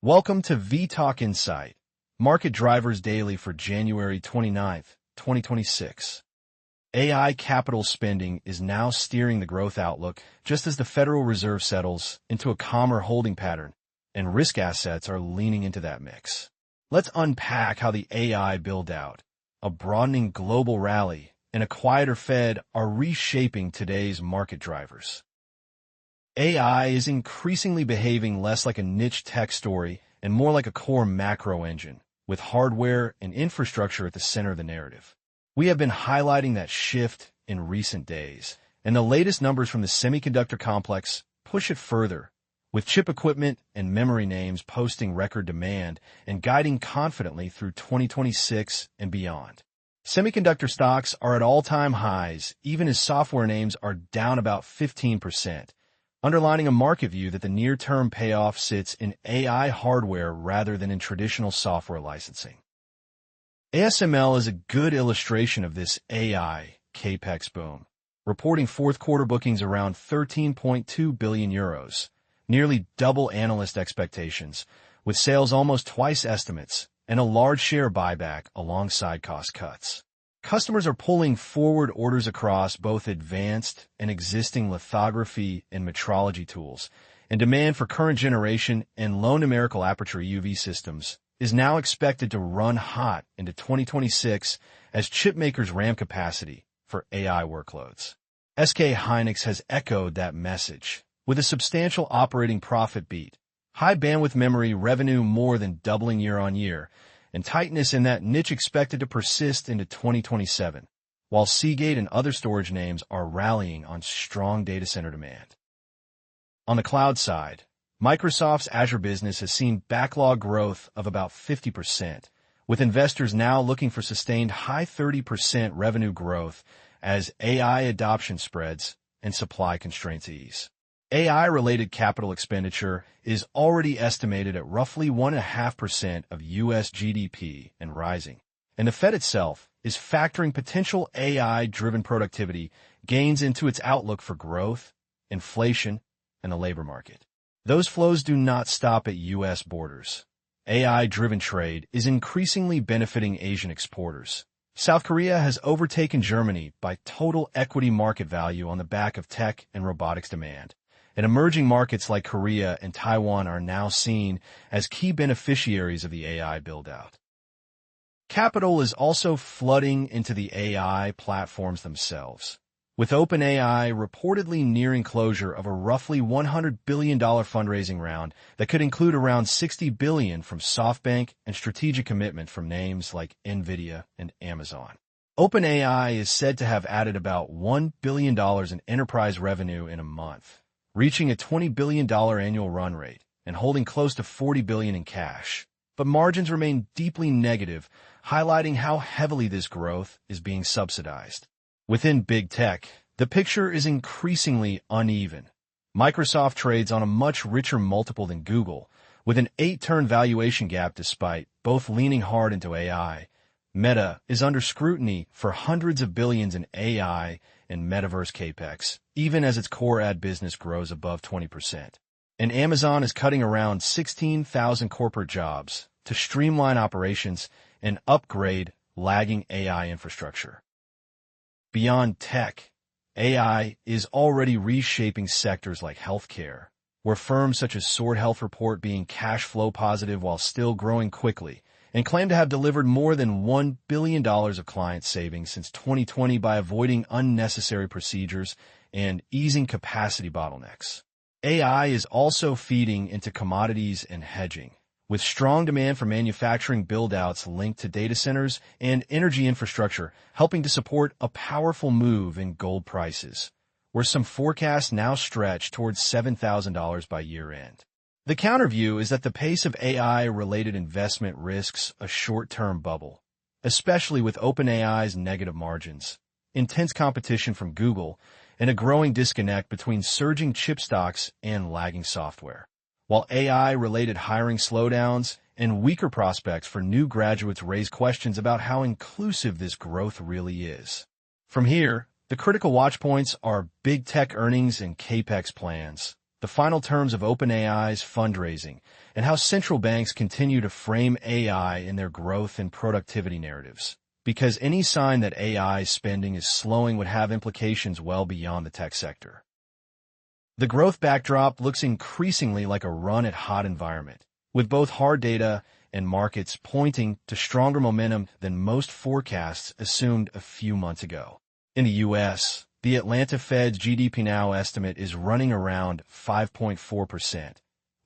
Welcome to vTalkInsight, Market Drivers Daily for January 29th, 2026. AI capital spending is now steering the growth outlook just as the Federal Reserve settles into a calmer holding pattern, and risk assets are leaning into that mix. Let's unpack how the AI build-out, a broadening global rally, and a quieter Fed are reshaping today's market drivers. AI is increasingly behaving less like a niche tech story and more like a core macro engine, with hardware and infrastructure at the center of the narrative. We have been highlighting that shift in recent days, and the latest numbers from the semiconductor complex push it further, with chip equipment and memory names posting record demand and guiding confidently through 2026 and beyond. Semiconductor stocks are at all-time highs, even as software names are down about 15%. Underlining a market view that the near-term payoff sits in AI hardware rather than in traditional software licensing. ASML is a good illustration of this AI Capex boom, reporting fourth-quarter bookings around 13.2 billion euros, nearly double analyst expectations, with sales almost twice estimates and a large share buyback alongside cost cuts. Customers are pulling forward orders across both advanced and existing lithography and metrology tools, and demand for current generation and low numerical aperture UV systems is now expected to run hot into 2026 as chip makers ramp capacity for AI workloads. SK Hynix has echoed that message, with a substantial operating profit beat, high bandwidth memory revenue more than doubling year-on-year, and tightness in that niche expected to persist into 2027, while Seagate and other storage names are rallying on strong data center demand. On the cloud side, Microsoft's Azure business has seen backlog growth of about 50%, with investors now looking for sustained high 30% revenue growth as AI adoption spreads and supply constraints ease. AI-related capital expenditure is already estimated at roughly 1.5% of U.S. GDP and rising, and the Fed itself is factoring potential AI-driven productivity gains into its outlook for growth, inflation, and the labor market. Those flows do not stop at U.S. borders. AI-driven trade is increasingly benefiting Asian exporters. South Korea has overtaken Germany by total equity market value on the back of tech and robotics demand. And emerging markets like Korea and Taiwan are now seen as key beneficiaries of the AI build-out. Capital is also flooding into the AI platforms themselves, with OpenAI reportedly nearing closure of a roughly $100 billion fundraising round that could include around $60 billion from SoftBank and strategic commitment from names like NVIDIA and Amazon. OpenAI is said to have added about $1 billion in enterprise revenue in a month, reaching a $20 billion annual run rate and holding close to $40 billion in cash. But margins remain deeply negative, highlighting how heavily this growth is being subsidized. Within big tech, the picture is increasingly uneven. Microsoft trades on a much richer multiple than Google, with an 8-turn valuation gap despite both leaning hard into AI. Meta is under scrutiny for hundreds of billions in AI and metaverse Capex, even as its core ad business grows above 20%. And Amazon is cutting around 16,000 corporate jobs to streamline operations and upgrade lagging AI infrastructure. Beyond tech, AI is already reshaping sectors like healthcare, where firms such as Sword Health report being cash flow positive while still growing quickly, and claim to have delivered more than $1 billion of client savings since 2020 by avoiding unnecessary procedures and easing capacity bottlenecks. AI is also feeding into commodities and hedging, with strong demand for manufacturing build-outs linked to data centers and energy infrastructure helping to support a powerful move in gold prices, where some forecasts now stretch towards $7,000 by year-end. The counterview is that the pace of AI-related investment risks a short-term bubble, especially with OpenAI's negative margins, intense competition from Google, and a growing disconnect between surging chip stocks and lagging software. While AI-related hiring slowdowns and weaker prospects for new graduates raise questions about how inclusive this growth really is. From here, the critical watch points are big tech earnings and Capex plans, the final terms of OpenAI's fundraising, and how central banks continue to frame AI in their growth and productivity narratives. Because any sign that AI spending is slowing would have implications well beyond the tech sector. The growth backdrop looks increasingly like a run-at-hot environment, with both hard data and markets pointing to stronger momentum than most forecasts assumed a few months ago. In the U.S., the Atlanta Fed's GDP Now estimate is running around 5.4%,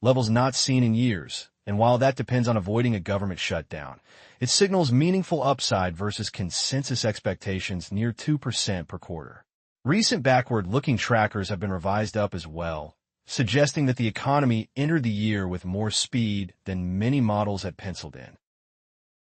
levels not seen in years, and while that depends on avoiding a government shutdown, it signals meaningful upside versus consensus expectations near 2% per quarter. Recent backward-looking trackers have been revised up as well, suggesting that the economy entered the year with more speed than many models had penciled in.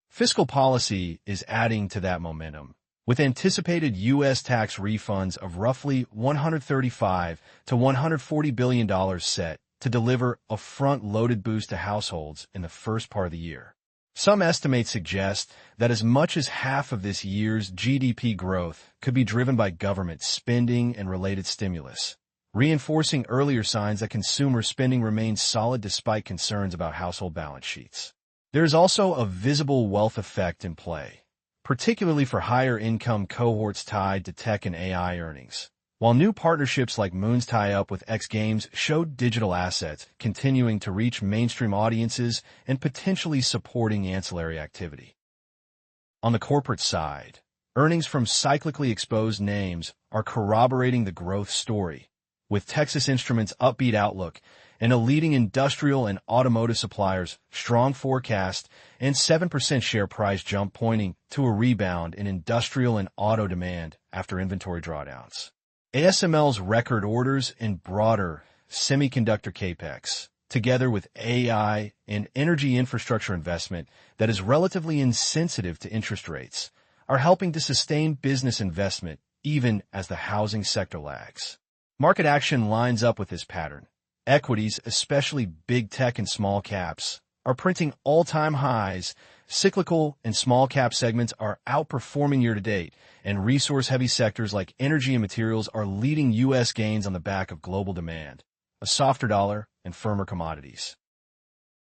Fiscal policy is adding to that momentum, with anticipated U.S. tax refunds of roughly $135 to $140 billion set to deliver a front-loaded boost to households in the first part of the year. Some estimates suggest that as much as half of this year's GDP growth could be driven by government spending and related stimulus, reinforcing earlier signs that consumer spending remains solid despite concerns about household balance sheets. There is also a visible wealth effect in play, particularly for higher-income cohorts tied to tech and AI earnings. While new partnerships like Moon's tie-up with X Games showed digital assets continuing to reach mainstream audiences and potentially supporting ancillary activity. On the corporate side, earnings from cyclically exposed names are corroborating the growth story, with Texas Instruments' upbeat outlook and a leading industrial and automotive supplier's strong forecast and 7% share price jump pointing to a rebound in industrial and auto demand after inventory drawdowns. ASML's record orders and broader semiconductor Capex, together with AI and energy infrastructure investment that is relatively insensitive to interest rates, are helping to sustain business investment even as the housing sector lags. Market action lines up with this pattern. Equities, especially big tech and small caps, are printing all-time highs. Cyclical and small-cap segments are outperforming year-to-date, and resource-heavy sectors like energy and materials are leading U.S. gains on the back of global demand, a softer dollar, and firmer commodities.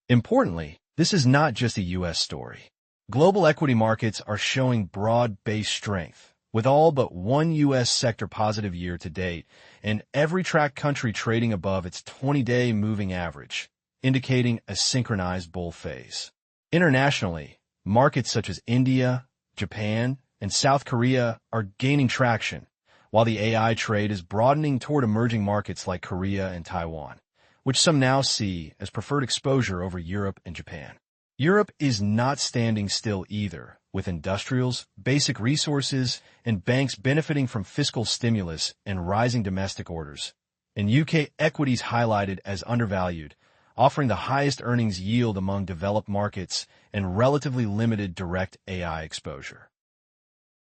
Importantly, this is not just a U.S. story. Global equity markets are showing broad-based strength, with all but one U.S. sector positive year-to-date, and every tracked country trading above its 20-day moving average, indicating a synchronized bull phase. Internationally, markets such as India, Japan, and South Korea are gaining traction, while the AI trade is broadening toward emerging markets like Korea and Taiwan, which some now see as preferred exposure over Europe and Japan. Europe is not standing still either, with industrials, basic resources, and banks benefiting from fiscal stimulus and rising domestic orders, and UK equities highlighted as undervalued, offering the highest earnings yield among developed markets and relatively limited direct AI exposure.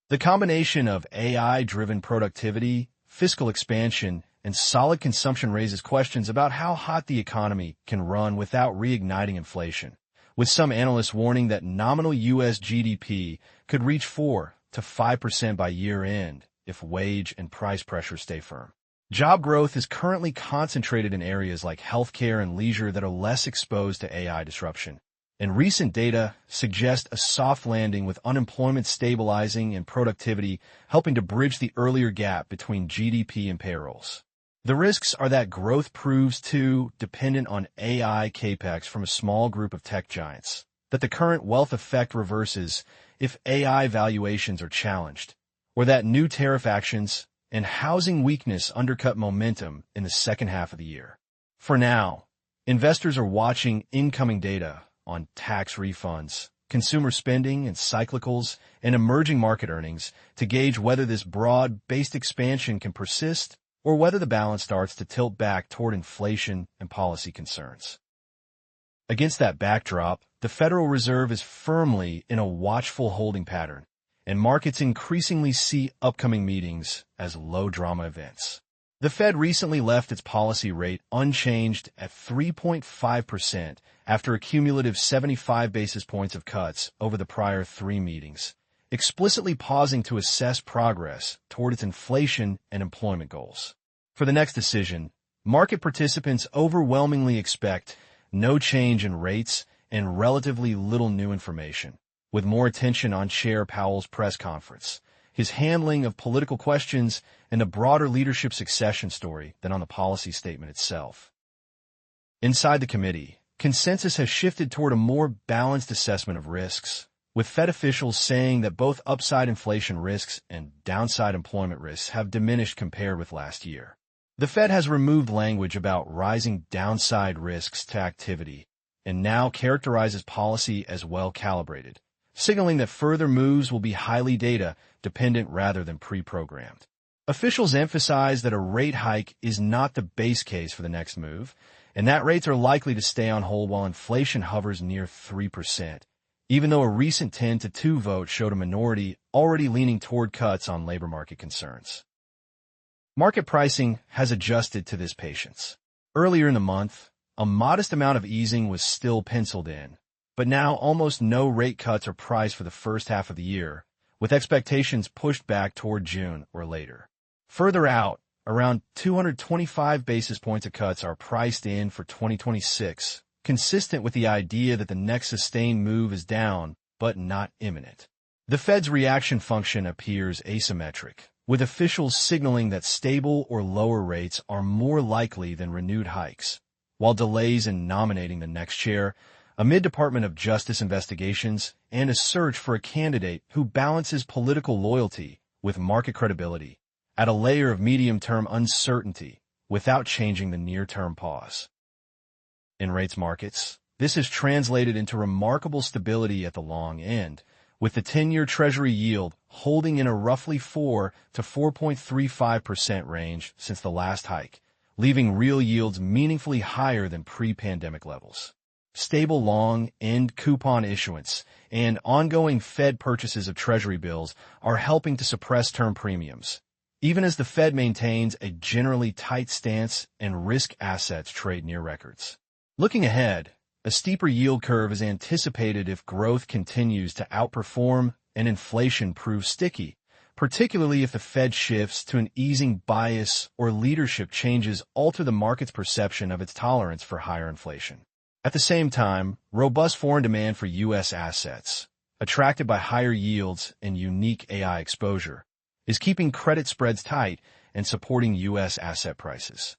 The combination of AI-driven productivity, fiscal expansion, and solid consumption raises questions about how hot the economy can run without reigniting inflation, with some analysts warning that nominal U.S. GDP could reach 4 to 5% by year-end if wage and price pressures stay firm. Job growth is currently concentrated in areas like healthcare and leisure that are less exposed to AI disruption, and recent data suggest a soft landing with unemployment stabilizing and productivity helping to bridge the earlier gap between GDP and payrolls. The risks are that growth proves too dependent on AI Capex from a small group of tech giants, that the current wealth effect reverses if AI valuations are challenged, or that new tariff actions and housing weakness undercut momentum in the second half of the year. For now, investors are watching incoming data on tax refunds, consumer spending and cyclicals, and emerging market earnings to gauge whether this broad-based expansion can persist or whether the balance starts to tilt back toward inflation and policy concerns. Against that backdrop, the Federal Reserve is firmly in a watchful holding pattern, and markets increasingly see upcoming meetings as low-drama events. The Fed recently left its policy rate unchanged at 3.5% after a cumulative 75 basis points of cuts over the prior 3 meetings, explicitly pausing to assess progress toward its inflation and employment goals. For the next decision, market participants overwhelmingly expect no change in rates and relatively little new information, with more attention on Chair Powell's press conference, his handling of political questions, and a broader leadership succession story than on the policy statement itself. Inside the committee, consensus has shifted toward a more balanced assessment of risks, with Fed officials saying that both upside inflation risks and downside employment risks have diminished compared with last year. The Fed has removed language about rising downside risks to activity and now characterizes policy as well-calibrated, signaling that further moves will be highly data-dependent rather than pre-programmed. Officials emphasize that a rate hike is not the base case for the next move, and that rates are likely to stay on hold while inflation hovers near 3%, even though a recent 10-2 vote showed a minority already leaning toward cuts on labor market concerns. Market pricing has adjusted to this patience. Earlier in the month, a modest amount of easing was still penciled in, but now almost no rate cuts are priced for the first half of the year, with expectations pushed back toward June or later. Further out, around 225 basis points of cuts are priced in for 2026, consistent with the idea that the next sustained move is down, but not imminent. The Fed's reaction function appears asymmetric, with officials signaling that stable or lower rates are more likely than renewed hikes, while delays in nominating the next chair, amid Department of Justice investigations, and a search for a candidate who balances political loyalty with market credibility, add a layer of medium-term uncertainty without changing the near-term pause. In rates markets, this has translated into remarkable stability at the long end, with the 10-year Treasury yield holding in a roughly 4 to 4.35% range since the last hike, leaving real yields meaningfully higher than pre-pandemic levels. Stable long-end coupon issuance and ongoing Fed purchases of Treasury bills are helping to suppress term premiums, even as the Fed maintains a generally tight stance and risk assets trade near records. Looking ahead, a steeper yield curve is anticipated if growth continues to outperform and inflation proves sticky, particularly if the Fed shifts to an easing bias or leadership changes alter the market's perception of its tolerance for higher inflation. At the same time, robust foreign demand for U.S. assets, attracted by higher yields and unique AI exposure, is keeping credit spreads tight and supporting U.S. asset prices.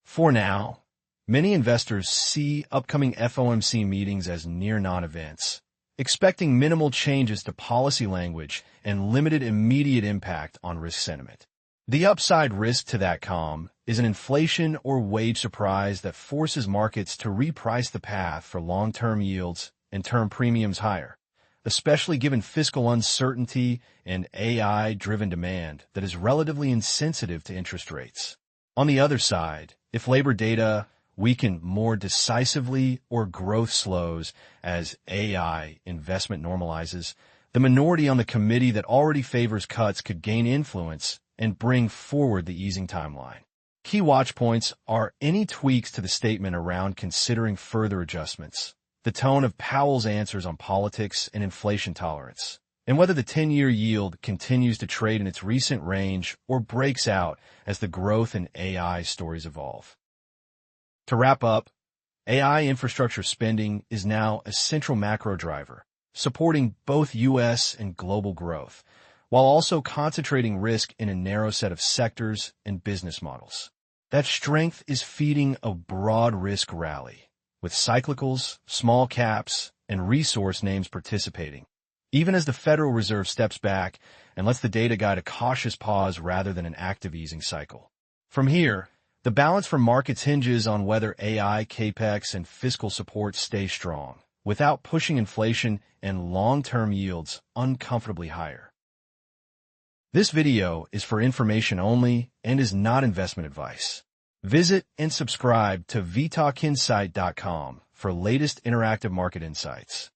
For now, many investors see upcoming FOMC meetings as near non-events, expecting minimal changes to policy language and limited immediate impact on risk sentiment. The upside risk to that calm is an inflation or wage surprise that forces markets to reprice the path for long-term yields and term premiums higher, especially given fiscal uncertainty and AI-driven demand that is relatively insensitive to interest rates. On the other side, if labor data weaken more decisively or growth slows as AI investment normalizes, the minority on the committee that already favors cuts could gain influence and bring forward the easing timeline. Key watch points are any tweaks to the statement around considering further adjustments, the tone of Powell's answers on politics and inflation tolerance, and whether the 10-year yield continues to trade in its recent range or breaks out as the growth and AI stories evolve. To wrap up, AI infrastructure spending is now a central macro driver, supporting both U.S. and global growth, while also concentrating risk in a narrow set of sectors and business models. That strength is feeding a broad risk rally, with cyclicals, small caps, and resource names participating, even as the Federal Reserve steps back and lets the data guide a cautious pause rather than an active easing cycle. From here, the balance for markets hinges on whether AI, Capex, and fiscal support stay strong, without pushing inflation and long-term yields uncomfortably higher. This video is for information only and is not investment advice. Visit and subscribe to vTalkInsight.com for latest interactive market insights.